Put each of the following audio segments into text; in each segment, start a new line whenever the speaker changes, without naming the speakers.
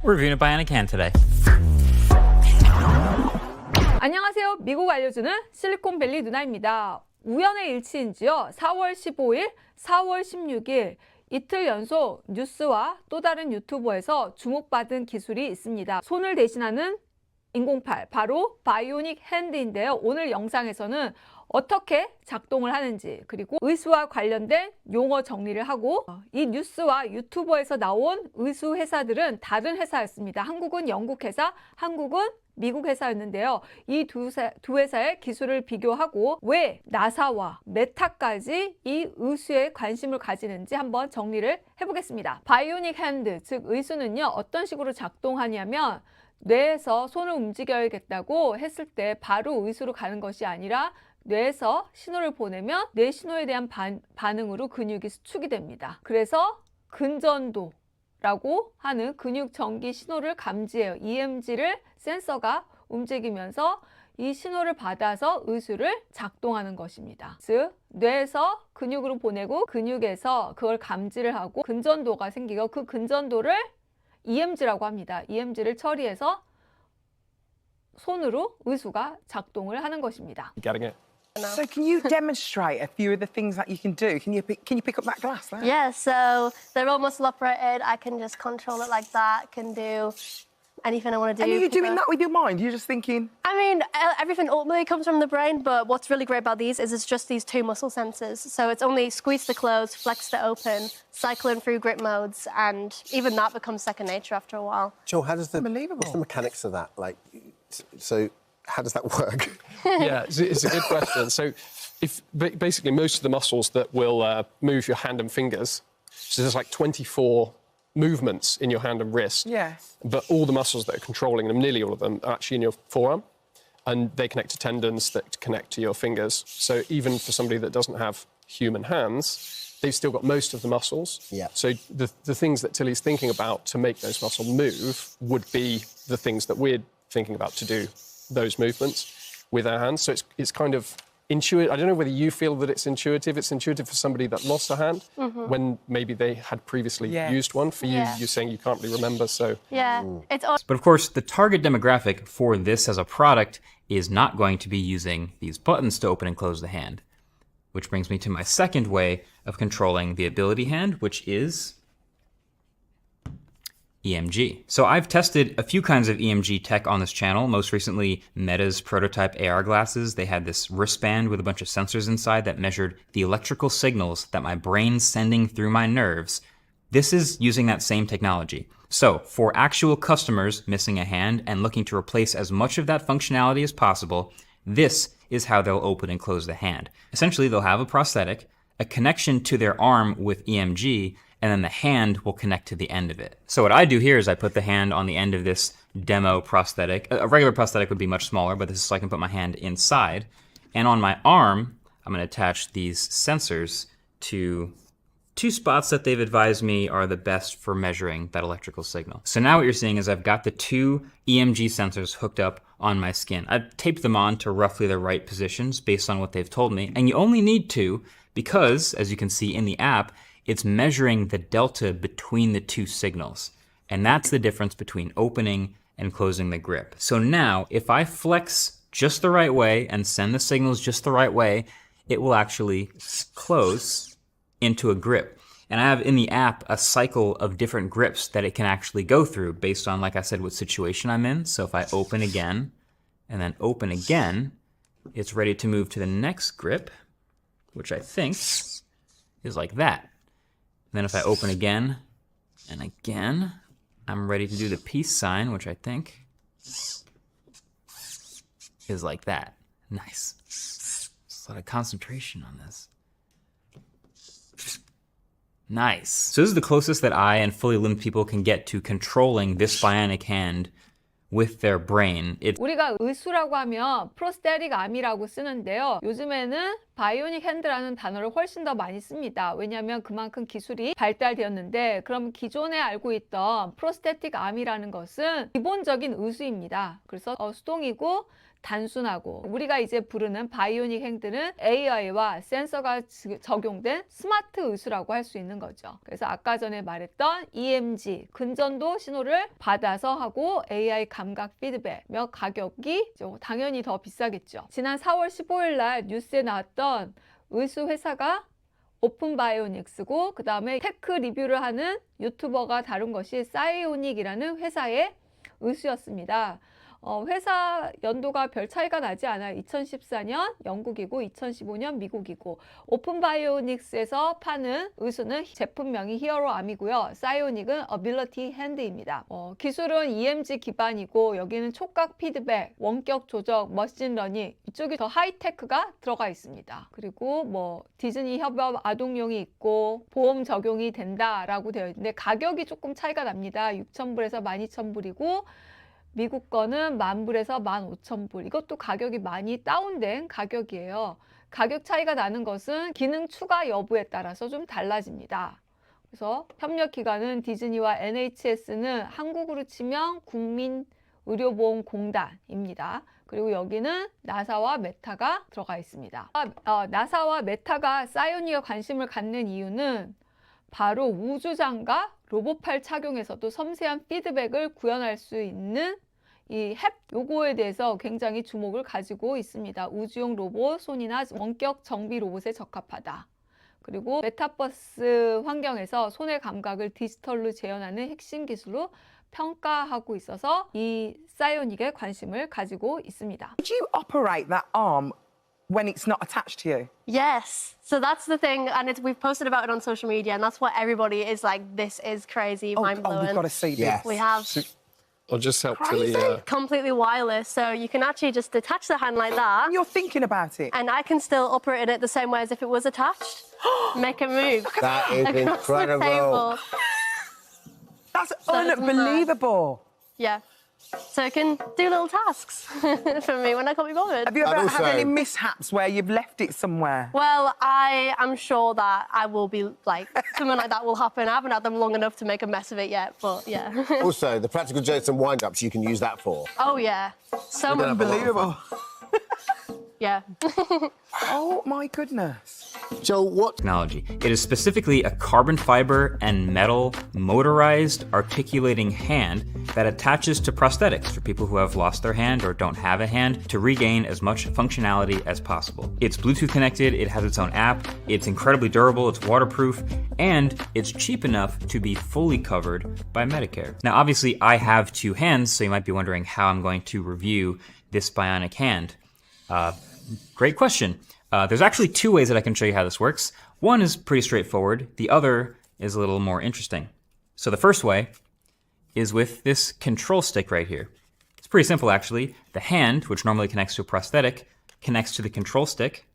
We're reviewing a Bionic hand today.
안녕하세요. 미국 알려주는 실리콘밸리 누나입니다. 우연의 일치인지요. 4월 15일, 4월 16일 이틀 연속 뉴스와 또 다른 유튜버에서 주목받은 기술이 있습니다. 손을 대신하는 인공팔, 바로 바이오닉 핸드인데요. 오늘 영상에서는 어떻게 작동을 하는지, 그리고 의수와 관련된 용어 정리를 하고, 이 뉴스와 유튜버에서 나온 의수 회사들은 다른 회사였습니다. 한국은 영국 회사, 한국은 미국 회사였는데요. 이 두 회사의 기술을 비교하고 왜 나사와 메타까지 이 의수에 관심을 가지는지 한번 정리를 해보겠습니다. 바이오닉 핸드, 즉 의수는요, 어떤 식으로 작동하냐면 뇌에서 손을 움직여야겠다고 했을 때 바로 의수로 가는 것이 아니라 뇌에서 신호를 보내면 뇌 신호에 대한 반응으로 근육이 수축이 됩니다. 그래서 근전도라고 하는 근육 전기 신호를 감지해요. EMG를 센서가 움직이면서 이 신호를 받아서 의수를 작동하는 것입니다. 즉 뇌에서 근육으로 보내고 근육에서 그걸 감지를 하고 근전도가 생기고 그 근전도를 EMG라고 합니다. EMG를 처리해서 손으로 의수가 작동을 하는 것입니다.
Getting it?
So can you demonstrate a few of the things that you can do? Can you pick up that glass there?
Yeah, so they're all muscle operated. I can just control it like that. Can do anything I want to do.
And are you doing that with your mind? You're just thinking...
I mean, everything ultimately comes from the brain, but what's really great about these is it's just these two muscle sensors. So it's only squeeze to close, flex to open, cycling through grip modes, and even that becomes second nature after a while.
Joel, how does
Unbelievable.
what's the mechanics of that? Like, so how does that work?
Yeah, it's a good question. So, if basically most of the muscles that will move your hand and fingers, so there's like 24 movements in your hand and wrist.
Yes.
But all the muscles that are controlling them, nearly all of them, are actually in your forearm, and they connect to tendons that connect to your fingers. So even for somebody that doesn't have human hands, they've still got most of the muscles.
Yeah.
So the things that Tilly's thinking about to make those muscles move would be the things that we're thinking about to do those movements with our hands. So it's kind of intuitive. I don't know whether you feel that it's intuitive. It's intuitive for somebody that lost a hand when maybe they had previously used one. For you, you're saying you can't really remember, so...
Yeah, it's all...
But of course, the target demographic for this as a product is not going to be using these buttons to open and close the hand. Which brings me to my second way of controlling the ability hand, which is EMG. So I've tested a few kinds of EMG tech on this channel, most recently Meta's prototype AR glasses. They had this wristband with a bunch of sensors inside that measured the electrical signals that my brain's sending through my nerves. This is using that same technology. So for actual customers missing a hand and looking to replace as much of that functionality as possible, this is how they'll open and close the hand. Essentially, they'll have a prosthetic, a connection to their arm with EMG, and then the hand will connect to the end of it. So what I do here is I put the hand on the end of this demo prosthetic. A regular prosthetic would be much smaller, but this is so I can put my hand inside. And on my arm, I'm going to attach these sensors to two spots that they've advised me are the best for measuring that electrical signal. So now what you're seeing is I've got the two EMG sensors hooked up on my skin. I've taped them on to roughly the right positions based on what they've told me. And you only need to because, as you can see in the app, it's measuring the delta between the two signals. And that's the difference between opening and closing the grip. So now, if I flex just the right way and send the signals just the right way, it will actually close into a grip. And I have in the app a cycle of different grips that it can actually go through based on, like I said, what situation I'm in. So if I open again and then open again, it's ready to move to the next grip, which I think is like that. Then if I open again and again, I'm ready to do the peace sign, which I think is like that. Nice. There's a lot of concentration on this. Nice. So this is the closest that I and fully limbed people can get to controlling this bionic hand with their brain.
우리가 의수라고 하면 prosthetic arm이라고 쓰는데요. 요즘에는 바이오닉 핸드라는 단어를 훨씬 더 많이 씁니다. 왜냐하면 그만큼 기술이 발달되었는데, 그럼 기존에 알고 있던 프로스테틱 암이라는 것은 기본적인 의수입니다. 그래서 수동이고 단순하고, 우리가 이제 부르는 바이오닉 핸드는 AI와 센서가 적용된 스마트 의수라고 할 수 있는 거죠. 그래서 아까 전에 말했던 EMG, 근전도 신호를 받아서 하고 AI 감각 피드백, 가격이 당연히 더 비싸겠죠. 지난 4월 15일 날 뉴스에 나왔던 의수 회사가 오픈 바이오닉스고, 그 다음에 테크 리뷰를 하는 유튜버가 다룬 것이 사이오닉이라는 회사의 의수였습니다. 회사 연도가 별 차이가 나지 않아요. 2014년 영국이고 2015년 미국이고, 오픈 바이오닉스에서 파는 의수는 제품명이 히어로암이고요. 사이오닉은 어빌리티 핸드입니다. 기술은 EMG 기반이고, 여기는 촉각 피드백, 원격 조작, 머신러닝, 이쪽이 더 하이테크가 들어가 있습니다. 그리고 디즈니 협업 아동용이 있고 보험 적용이 된다라고 되어 있는데, 가격이 조금 차이가 납니다. 6,000불에서 12,000불이고 미국 거는 10,000불에서 15,000불. 이것도 가격이 많이 다운된 가격이에요. 가격 차이가 나는 것은 기능 추가 여부에 따라서 좀 달라집니다. 그래서 협력 기관은 디즈니와 NHS는 한국으로 치면 국민의료보험공단입니다. 그리고 여기는 나사와 메타가 들어가 있습니다. 나사와 메타가 사이오닉에 관심을 갖는 이유는 바로 우주장갑, 로봇팔 착용에서도 섬세한 피드백을 구현할 수 있는 이 햅 요거에 대해서 굉장히 주목을 가지고 있습니다. 우주용 로봇, 손이나 원격 정비 로봇에 적합하다. 그리고 메타버스 환경에서 손의 감각을 디지털로 재현하는 핵심 기술로 평가하고 있어서 이 사이오닉에 관심을 가지고 있습니다.
Could you operate that arm when it's not attached to you?
Yes. So that's the thing, and we've posted about it on social media, and that's what everybody is like, this is crazy, mind-blowing.
We've got to see this.
Yes.
We have
I'll just help Tilly.
completely wireless, so you can actually just detach the hand like that,
And you're thinking about it.
and I can still operate it the same way as if it was attached. Make it move.
That is
Across the
incredible.
table.
That's
it's mad.
unbelievable.
Yeah. So I can do little tasks for me when I can't be bothered.
Have you ever
And
had
also-
any mishaps where you've left it somewhere?
Well, I am sure that I will be like, something like that will happen. I haven't had them long enough to make a mess of it yet, but yeah.
Also, the practical jokes and wind-ups you can use that for.
Oh, yeah. So
We're gonna
much.
have a lot of
Unbelievable.
Yeah.
Oh my goodness.
Joel, what?
Technology. It is specifically a carbon fiber and metal motorized articulating hand that attaches to prosthetics for people who have lost their hand or don't have a hand to regain as much functionality as possible. It's Bluetooth connected, it has its own app, it's incredibly durable, it's waterproof, and it's cheap enough to be fully covered by Medicare. Now, obviously, I have two hands, so you might be wondering how I'm going to review this bionic hand. Great question. There's actually two ways that I can show you how this works. One is pretty straightforward. The other is a little more interesting. So the first way is with this control stick right here. It's pretty simple, actually. The hand, which normally connects to a prosthetic, connects to the control stick,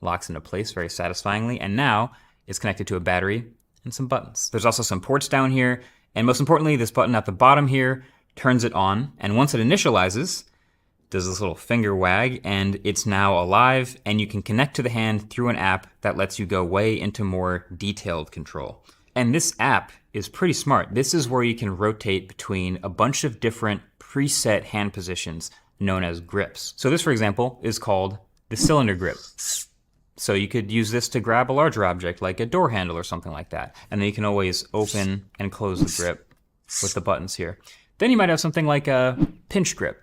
locks into place very satisfyingly, and now it's connected to a battery and some buttons. There's also some ports down here, and most importantly, this button at the bottom here turns it on, and once it initializes, does this little finger wag, and it's now alive, and you can connect to the hand through an app that lets you go way into more detailed control. And this app is pretty smart. This is where you can rotate between a bunch of different preset hand positions known as grips. So this, for example, is called the cylinder grip. So you could use this to grab a larger object like a door handle or something like that. And then you can always open and close the grip with the buttons here. Then you might have something like a pinch grip.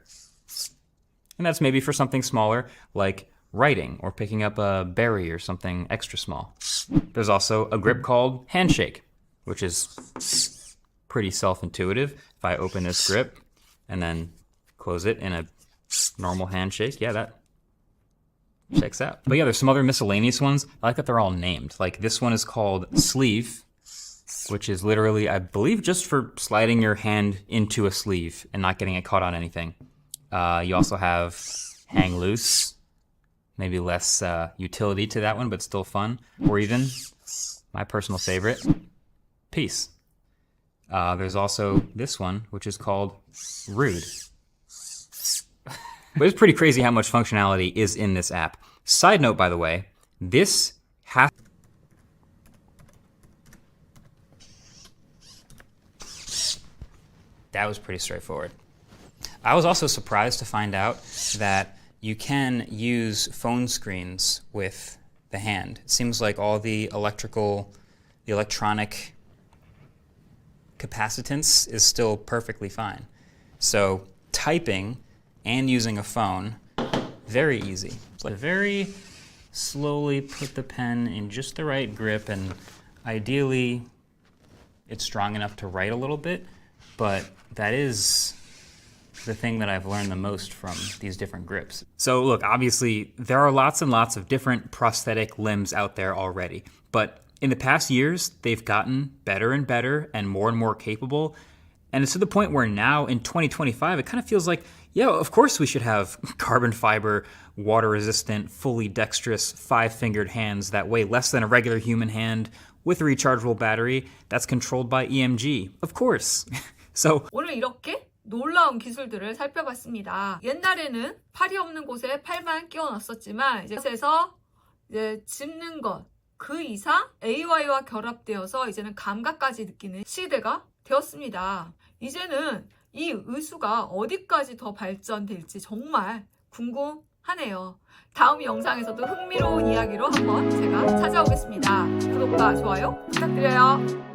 And that's maybe for something smaller like writing or picking up a berry or something extra small. There's also a grip called handshake, which is pretty self-intuitive. If I open this grip and then close it in a normal handshake, yeah, that checks out. But yeah, there's some other miscellaneous ones. I like that they're all named. Like this one is called sleeve, which is literally, I believe, just for sliding your hand into a sleeve and not getting it caught on anything. You also have hang loose, maybe less utility to that one, but still fun. Or even my personal favorite, peace. There's also this one, which is called rude. But it's pretty crazy how much functionality is in this app. Side note, by the way, this has that was pretty straightforward. I was also surprised to find out that you can use phone screens with the hand. It seems like all the electronic capacitance is still perfectly fine. So typing and using a phone, very easy. It's like very slowly put the pen in just the right grip, and ideally it's strong enough to write a little bit, but that is the thing that I've learned the most from these different grips. So look, obviously there are lots and lots of different prosthetic limbs out there already, but in the past years, they've gotten better and better and more capable. And it's to the point where now in 2025, it kind of feels like, yeah, of course we should have carbon fiber, water resistant, fully dexterous, 5-fingered hands that weigh less than a regular human hand with a rechargeable battery that's controlled by EMG. Of course. So
오늘 이렇게 놀라운 기술들을 살펴봤습니다. 옛날에는 팔이 없는 곳에 팔만 끼워 넣었었지만 이제서 짚는 것, 그 이상 AI와 결합되어서 이제는 감각까지 느끼는 시대가 되었습니다. 이제는 이 의수가 어디까지 더 발전될지 정말 궁금하네요. 다음 영상에서도 흥미로운 이야기로 한번 제가 찾아오겠습니다. 구독과 좋아요 부탁드려요.